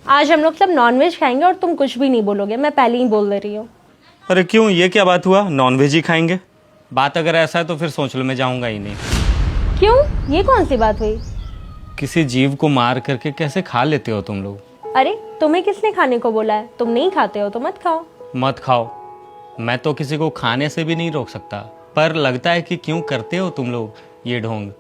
आज हम लोग सब नॉनवेज खाएंगे और तुम कुछ भी नहीं बोलोगे, मैं पहले ही बोल दे रही हूँ। अरे क्यों, ये क्या बात हुआ? नॉनवेज ही खाएंगे? बात अगर ऐसा है तो फिर सोच लो, मैं जाऊंगा ही नहीं। क्यों, ये कौन सी बात हुई? किसी जीव को मार करके कैसे खा लेते हो तुम लोग? अरे तुम्हें किसने खाने को बोला है? तुम नहीं खाते हो तो मत खाओ। मत खाओ, मैं तो किसी को खाने से भी नहीं रोक सकता, पर लगता है कि क्यों करते हो तुम लोग ये ढोंग।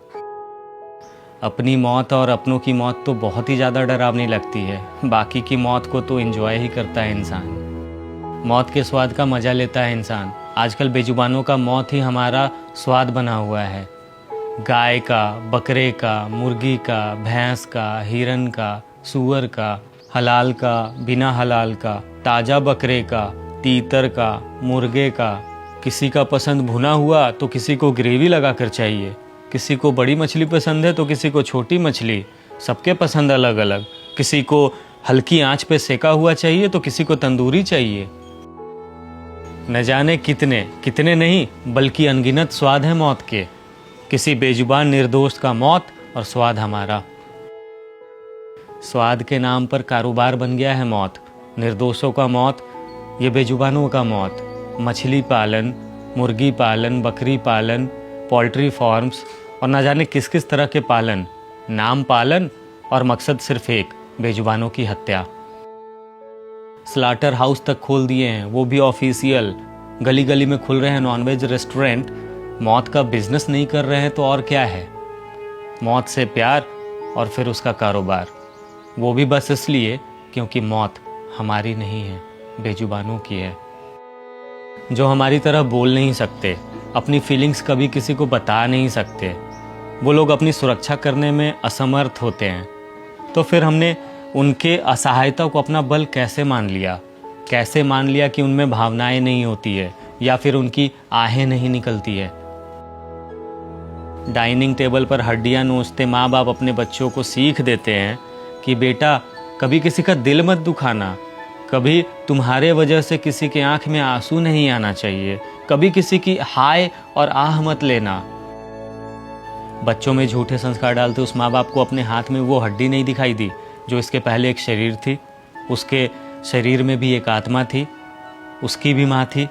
अपनी मौत और अपनों की मौत तो बहुत ही ज़्यादा डरावनी लगती है, बाकी की मौत को तो एंजॉय ही करता है इंसान। मौत के स्वाद का मज़ा लेता है इंसान। आजकल बेजुबानों का मौत ही हमारा स्वाद बना हुआ है। गाय का, बकरे का, मुर्गी का, भैंस का, हिरन का, सूअर का, हलाल का, बिना हलाल का, ताज़ा बकरे का, तीतर का, मुर्गे का। किसी का पसंद भुना हुआ तो किसी को ग्रेवी लगाकर चाहिए, किसी को बड़ी मछली पसंद है तो किसी को छोटी मछली। सबके पसंद अलग अलग। किसी को हल्की आंच पे सेका हुआ चाहिए तो किसी को तंदूरी चाहिए। न जाने कितने कितने नहीं बल्कि अनगिनत स्वाद है मौत के। किसी बेजुबान निर्दोष का मौत और स्वाद हमारा। स्वाद के नाम पर कारोबार बन गया है मौत। निर्दोषों का मौत, ये बेजुबानों का मौत। मछली पालन, मुर्गी पालन, बकरी पालन, पोल्ट्री फार्म्स और न जाने किस किस तरह के पालन, नाम पालन और मकसद सिर्फ एक, बेजुबानों की हत्या। स्लाटर हाउस तक खोल दिए हैं, वो भी ऑफिशियल। गली गली में खुल रहे हैं नॉनवेज रेस्टोरेंट। मौत का बिजनेस नहीं कर रहे हैं तो और क्या है? मौत से प्यार और फिर उसका कारोबार, वो भी बस इसलिए क्योंकि मौत हमारी नहीं है, बेजुबानों की है। जो हमारी तरह बोल नहीं सकते, अपनी फीलिंग्स कभी किसी को बता नहीं सकते, वो लोग अपनी सुरक्षा करने में असमर्थ होते हैं। तो फिर हमने उनके असहायता को अपना बल कैसे मान लिया? कैसे मान लिया कि उनमें भावनाएं नहीं होती है या फिर उनकी आहें नहीं निकलती है? डाइनिंग टेबल पर हड्डियां नोचते माँ बाप अपने बच्चों को सीख देते हैं कि बेटा कभी किसी का दिल मत दुखाना, कभी तुम्हारे वजह से किसी के आंख में आंसू नहीं आना चाहिए, कभी किसी की हाय और आह मत लेना। बच्चों में झूठे संस्कार डालते उस माँ बाप को अपने हाथ में वो हड्डी नहीं दिखाई दी जो इसके पहले एक शरीर थी। उसके शरीर में भी एक आत्मा थी, उसकी भी माँ थी,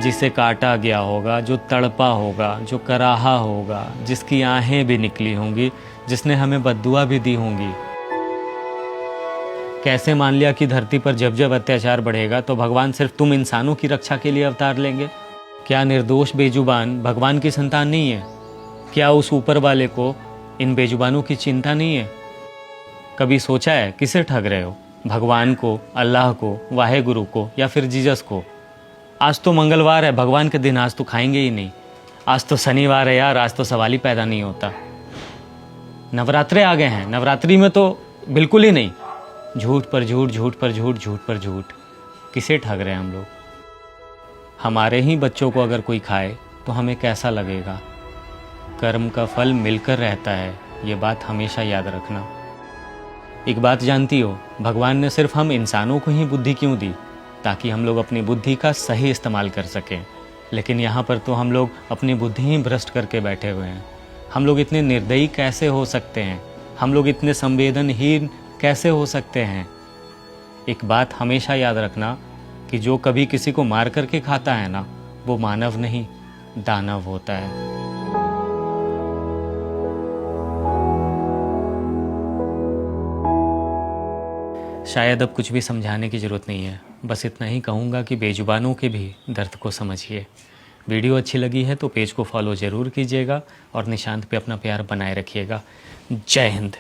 जिसे काटा गया होगा, जो तड़पा होगा, जो कराहा होगा, जिसकी आहें भी निकली होंगी, जिसने हमें बद्दुआ भी दी होंगी। कैसे मान लिया कि धरती पर जब जब अत्याचार बढ़ेगा तो भगवान सिर्फ तुम इंसानों की रक्षा के लिए अवतार लेंगे? क्या निर्दोष बेजुबान भगवान की संतान नहीं है? क्या उस ऊपर वाले को इन बेजुबानों की चिंता नहीं है? कभी सोचा है किसे ठग रहे हो? भगवान को, अल्लाह को, वाहेगुरु को या फिर जीसस को? आज तो मंगलवार है, भगवान के दिन आज तो खाएंगे ही नहीं। आज तो शनिवार है यार, आज तो सवाल ही पैदा नहीं होता। नवरात्रे आ गए हैं, नवरात्रि में तो बिल्कुल ही नहीं। झूठ पर झूठ, झूठ पर झूठ, झूठ पर झूठ। किसे ठग रहे हैं हम लोग? हमारे ही बच्चों को अगर कोई खाए तो हमें कैसा लगेगा? कर्म का फल मिलकर रहता है, ये बात हमेशा याद रखना। एक बात जानती हो, भगवान ने सिर्फ हम इंसानों को ही बुद्धि क्यों दी? ताकि हम लोग अपनी बुद्धि का सही इस्तेमाल कर सकें। लेकिन यहाँ पर तो हम लोग अपनी बुद्धि ही भ्रष्ट करके बैठे हुए हैं। हम लोग इतने निर्दयी कैसे हो सकते हैं? हम लोग इतने संवेदनहीन कैसे हो सकते हैं? एक बात हमेशा याद रखना कि जो कभी किसी को मार करके खाता है ना, वो मानव नहीं, दानव होता है। शायद अब कुछ भी समझाने की ज़रूरत नहीं है, बस इतना ही कहूँगा कि बेजुबानों के भी दर्द को समझिए। वीडियो अच्छी लगी है तो पेज को फॉलो ज़रूर कीजिएगा और निशांत पे अपना प्यार बनाए रखिएगा। जय हिंद।